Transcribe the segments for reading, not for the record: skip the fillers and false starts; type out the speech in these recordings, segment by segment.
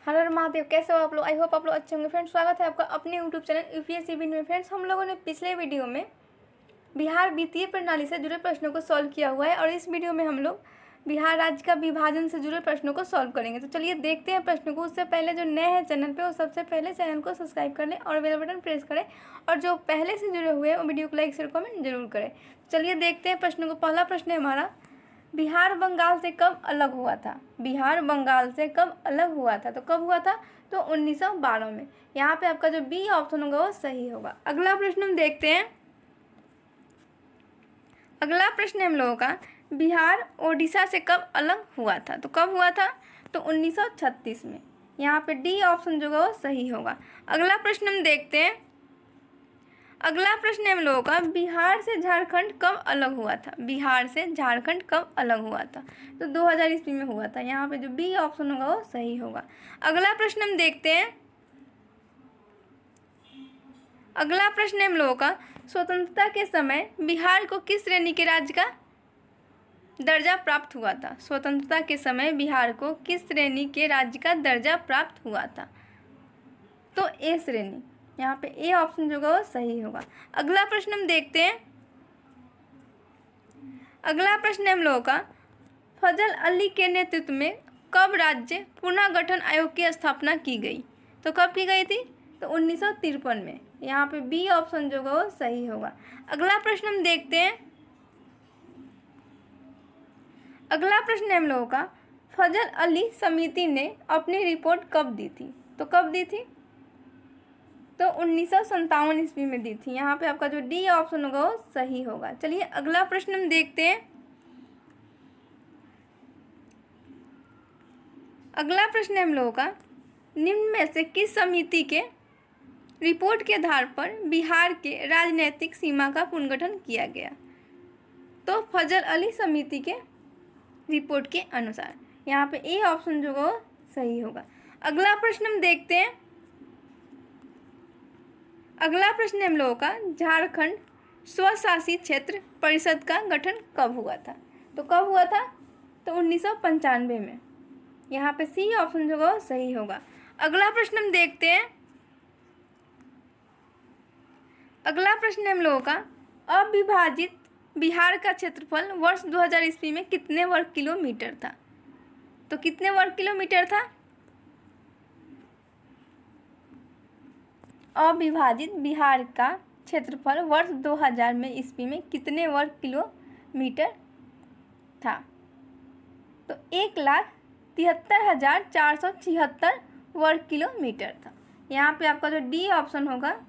हर हर महादेव। कैसे हो आप लोग? आई होप आप लोग अच्छे होंगे। फ्रेंड्स, स्वागत है आपका अपने यूट्यूब चैनल यूपीएससी विन में। फ्रेंड्स, हम लोगों ने पिछले वीडियो में बिहार वित्तीय प्रणाली से जुड़े प्रश्नों को सॉल्व किया हुआ है और इस वीडियो में हम लोग बिहार राज्य का विभाजन से जुड़े प्रश्नों को सॉल्व करेंगे। तो चलिए देखते हैं प्रश्नों को। उससे पहले जो नए हैं चैनल पे वो सबसे पहले चैनल को सब्सक्राइब कर लें और बेल बटन प्रेस करें, और जो पहले से जुड़े हुए हैं वो वीडियो को लाइक शेयर कमेंट जरूर करें। चलिए देखते हैं प्रश्नों को। पहला प्रश्न है हमारा, बिहार बंगाल से कब अलग हुआ था? बिहार बंगाल से कब अलग हुआ था? तो कब हुआ था? तो 1912 में। यहाँ पे आपका जो बी ऑप्शन होगा वो सही होगा। अगला प्रश्न हम देखते हैं। अगला प्रश्न हम लोगों का, बिहार ओडिशा से कब अलग हुआ था? तो कब हुआ था? तो 1936 में। यहाँ पे डी ऑप्शन जो होगा वो सही होगा। अगला प्रश्न हम देखते हैं। अगला प्रश्न हम लोगों का, बिहार से झारखंड कब अलग हुआ था? बिहार से झारखंड कब अलग हुआ था? तो 2000 ईस्वी में हुआ था। यहाँ पे जो बी ऑप्शन होगा वो सही होगा। अगला प्रश्न हम देखते हैं। अगला प्रश्न हम लोगों का, स्वतंत्रता के समय बिहार को किस श्रेणी के राज्य का दर्जा प्राप्त हुआ था? स्वतंत्रता के समय बिहार को किस श्रेणी के राज्य का दर्जा प्राप्त हुआ था? तो ए श्रेणी। यहाँ पे ए ऑप्शन जो होगा वो सही होगा। अगला प्रश्न हम देखते हैं। अगला प्रश्न हम लोगों का, फजल अली के नेतृत्व में कब राज्य पुनर्गठन आयोग की स्थापना की गई? तो कब की गई थी? तो 1953 में। यहाँ पे बी ऑप्शन जो होगा वो सही होगा। अगला प्रश्न हम देखते हैं। अगला प्रश्न हम लोगों का, फजल अली समिति ने अपनी रिपोर्ट कब दी थी? तो कब दी थी? तो 1957 ईस्वी में दी थी। यहाँ पे आपका जो डी ऑप्शन होगा वो सही होगा। चलिए अगला प्रश्न हम देखते हैं। अगला प्रश्न हम लोगों का, निम्न में से किस समिति के रिपोर्ट के आधार पर बिहार के राजनीतिक सीमा का पुनर्गठन किया गया? तो फजल अली समिति के रिपोर्ट के अनुसार। यहाँ पे ए ऑप्शन जो होगा सही होगा। अगला प्रश्न हम देखते हैं। अगला प्रश्न हम लोगों का, झारखंड स्वशासित क्षेत्र परिषद का गठन कब हुआ था? तो कब हुआ था? तो 1995 में। यहाँ पे सी ऑप्शन जो होगा सही होगा। अगला प्रश्न हम देखते हैं। अगला प्रश्न हम लोगों का, अविभाजित बिहार का क्षेत्रफल वर्ष 2000 ईस्वी में कितने वर्ग किलोमीटर था? तो कितने वर्ग किलोमीटर था? अविभाजित बिहार का क्षेत्रफल वर्ष 2000 में ईस्वी में कितने वर्ग किलोमीटर था? तो 1,73,476 वर्ग किलोमीटर था। यहाँ पे आपका जो डी ऑप्शन होगा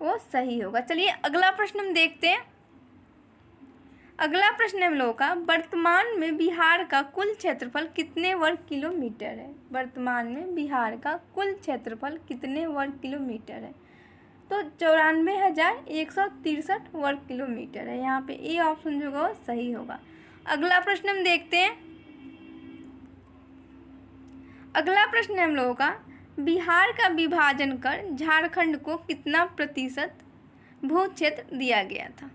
वो सही होगा। चलिए अगला प्रश्न हम देखते हैं। अगला प्रश्न हम लोगों का, वर्तमान में बिहार का कुल क्षेत्रफल कितने वर्ग किलोमीटर है? वर्तमान में बिहार का कुल क्षेत्रफल कितने वर्ग किलोमीटर है? तो 94,163 वर्ग किलोमीटर है। यहाँ पे ए ऑप्शन जो होगा वो सही होगा। अगला प्रश्न हम देखते हैं। अगला प्रश्न हम लोगों का, बिहार का विभाजन कर झारखंड को कितना प्रतिशत भू क्षेत्र दिया गया था?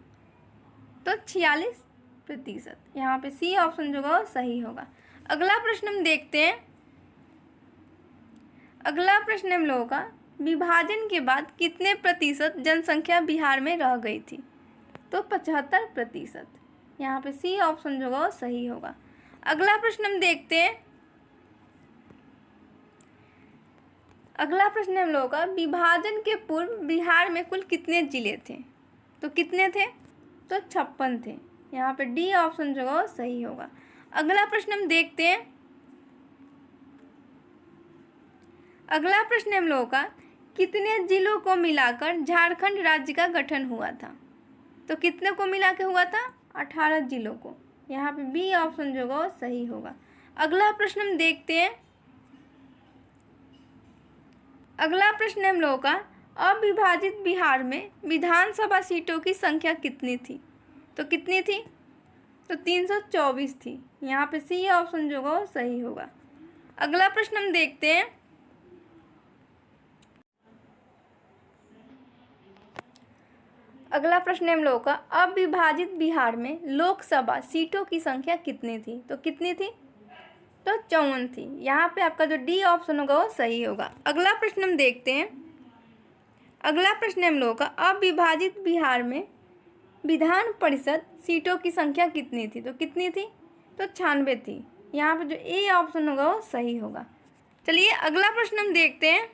तो 46%। यहाँ पे सी ऑप्शन जो होगा सही होगा। अगला प्रश्न हम देखते हैं। अगला प्रश्न हम लोगों का, विभाजन के बाद कितने प्रतिशत जनसंख्या बिहार में रह गई थी? तो 75%। यहाँ पे सी ऑप्शन जो होगा सही होगा। अगला प्रश्न हम देखते हैं। अगला प्रश्न हम लोगों का, विभाजन के पूर्व बिहार में कुल कितने जिले थे? तो कितने थे? तो 56 थे। यहाँ पे डी ऑप्शन जो होगा सही होगा। अगला प्रश्न हम देखते हैं। अगला प्रश्न हम लोगों का, कितने जिलों को मिलाकर झारखंड राज्य का गठन हुआ था? तो कितने को मिला के हुआ था? 18 जिलों को। यहाँ पे बी ऑप्शन जो होगा सही होगा। अगला प्रश्न हम देखते हैं। अगला प्रश्न हम लोगों का, अविभाजित बिहार में विधानसभा सीटों की संख्या कितनी थी? तो कितनी थी? तो 324 थी। यहाँ पे सी ऑप्शन जो होगा सही होगा। अगला प्रश्न हम देखते हैं। अगला प्रश्न हम लोगों का, अविभाजित बिहार में लोकसभा सीटों की संख्या कितनी थी? तो कितनी थी? तो 54 थी। यहाँ पे आपका जो डी ऑप्शन होगा वो सही होगा। अगला प्रश्न हम देखते हैं। अगला प्रश्न हम लोगों का, अविभाजित बिहार में विधान परिषद सीटों की संख्या कितनी थी? तो कितनी थी? तो 96 थी। यहाँ पे जो ए ऑप्शन होगा वो सही होगा। चलिए अगला प्रश्न हम देखते हैं।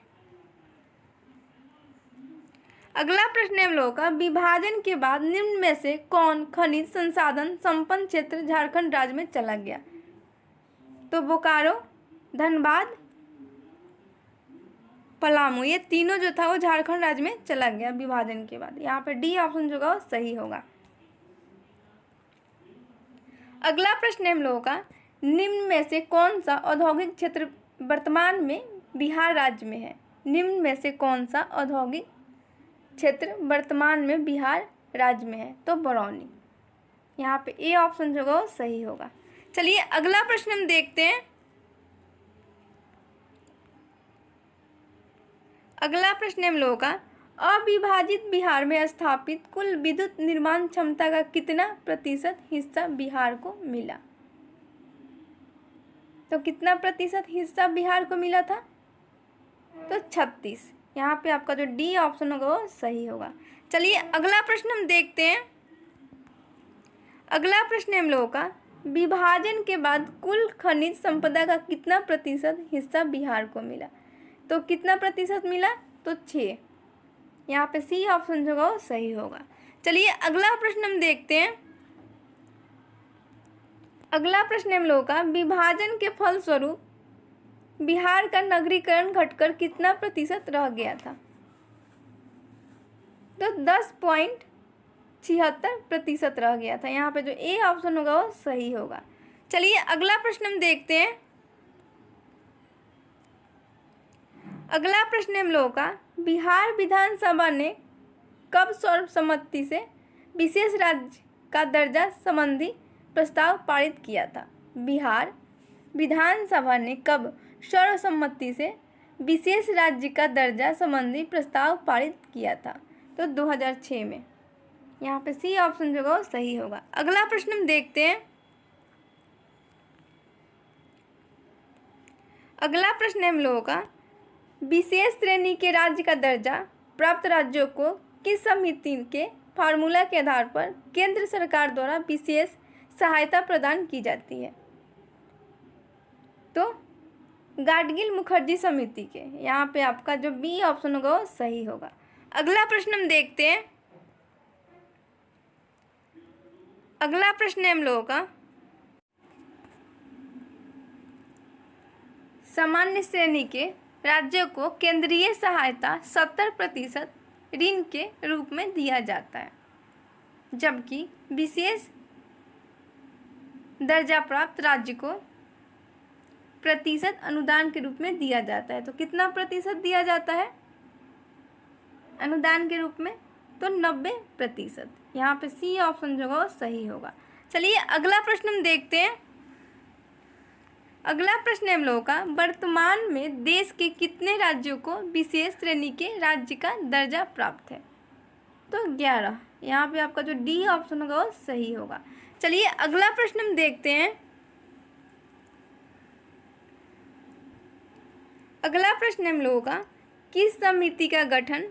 अगला प्रश्न हम लोगों का, विभाजन के बाद निम्न में से कौन खनिज संसाधन संपन्न क्षेत्र झारखंड राज्य में चला गया? तो बोकारो, धनबाद, पलामू, ये तीनों जो था वो झारखंड राज्य में चला गया विभाजन के बाद। यहाँ पे डी ऑप्शन जो होगा वो सही होगा। अगला प्रश्न हम लोगों का, निम्न में से कौन सा औद्योगिक क्षेत्र वर्तमान में बिहार राज्य में है? निम्न में से कौन सा औद्योगिक क्षेत्र वर्तमान में बिहार राज्य में है? तो बरौनी। यहाँ पे ए ऑप्शन जो होगा वो सही होगा। चलिए अगला प्रश्न हम देखते हैं। अगला प्रश्न हम लोगों का, अविभाजित बिहार में स्थापित कुल विद्युत निर्माण क्षमता का कितना प्रतिशत हिस्सा बिहार को मिला? तो कितना प्रतिशत हिस्सा बिहार को मिला था? तो 36। यहाँ पे आपका जो डी ऑप्शन होगा वो सही होगा। चलिए अगला प्रश्न हम देखते हैं। अगला प्रश्न हम लोगों का, विभाजन के बाद कुल खनिज संपदा का कितना प्रतिशत हिस्सा बिहार को मिला? तो कितना प्रतिशत मिला? तो 6। यहाँ पे सी ऑप्शन जो होगा वो सही होगा। चलिए अगला प्रश्न हम देखते हैं। अगला प्रश्न हम लोगों का, विभाजन के फलस्वरूप बिहार का नगरीकरण घटकर कितना प्रतिशत रह गया था? तो 10.76% रह गया था। यहाँ पे जो ए ऑप्शन होगा वो सही होगा। चलिए अगला प्रश्न हम देखते हैं। अगला प्रश्न हम लोगों का, बिहार विधानसभा ने कब सर्वसम्मति से विशेष राज्य का दर्जा संबंधी प्रस्ताव पारित किया था? बिहार विधानसभा ने कब सर्वसम्मति से विशेष राज्य का दर्जा संबंधी प्रस्ताव पारित किया था? तो 2006 में। यहाँ पे सी ऑप्शन जो होगा सही होगा। अगला प्रश्न हम देखते हैं। अगला प्रश्न हम लोगों का, विशेष श्रेणी के राज्य का दर्जा प्राप्त राज्यों को किस समिति के फार्मूला के आधार पर केंद्र सरकार द्वारा विशेष सहायता प्रदान की जाती है? तो गाडगिल मुखर्जी समिति के। यहाँ पे आपका जो बी ऑप्शन होगा वो सही होगा। अगला प्रश्न हम देखते हैं। अगला प्रश्न है हम लोगों का, सामान्य श्रेणी के राज्यों को केंद्रीय सहायता 70% ऋण के रूप में दिया जाता है, जबकि विशेष दर्जा प्राप्त राज्य को प्रतिशत अनुदान के रूप में दिया जाता है। तो कितना प्रतिशत दिया जाता है अनुदान के रूप में? तो 90%। यहाँ पे सी ऑप्शन जो होगा सही होगा। चलिए अगला प्रश्न हम देखते हैं। अगला प्रश्न हम लोगों का, वर्तमान में देश के कितने राज्यों को विशेष श्रेणी के राज्य का दर्जा प्राप्त है? तो 11। यहाँ पे आपका जो डी ऑप्शन होगा वो सही होगा। चलिए अगला प्रश्न हम देखते हैं। अगला प्रश्न हम लोगों का, किस समिति का गठन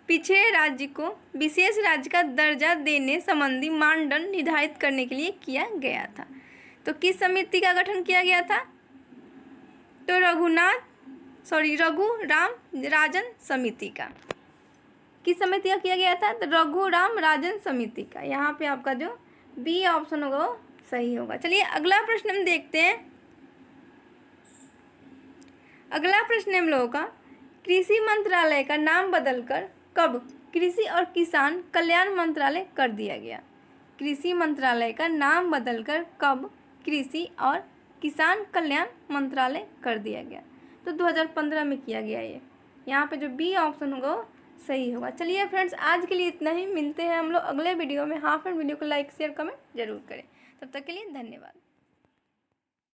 पिछड़े राज्य को विशेष राज्य का दर्जा देने संबंधी मानदंड निर्धारित करने के लिए किया गया था? तो किस समिति का गठन किया गया था? तो रघुराम राजन समिति का। किस समिति का किया गया था? तो रघुराम राजन समिति का। यहाँ पे आपका जो बी ऑप्शन होगा वो सही होगा। चलिए अगला प्रश्न हम देखते हैं। अगला प्रश्न हम लोगों का, कृषि मंत्रालय का नाम बदलकर कब कृषि और किसान कल्याण मंत्रालय कर दिया गया? कृषि मंत्रालय का नाम बदलकर कब कृषि और किसान कल्याण मंत्रालय कर दिया गया? तो 2015 में किया गया ये। यहाँ पे जो बी ऑप्शन होगा वो सही होगा। चलिए फ्रेंड्स, आज के लिए इतना ही। मिलते हैं हम लोग अगले वीडियो में। हाँ फ्रेंड, वीडियो को लाइक शेयर कमेंट जरूर करें। तब तक के लिए धन्यवाद।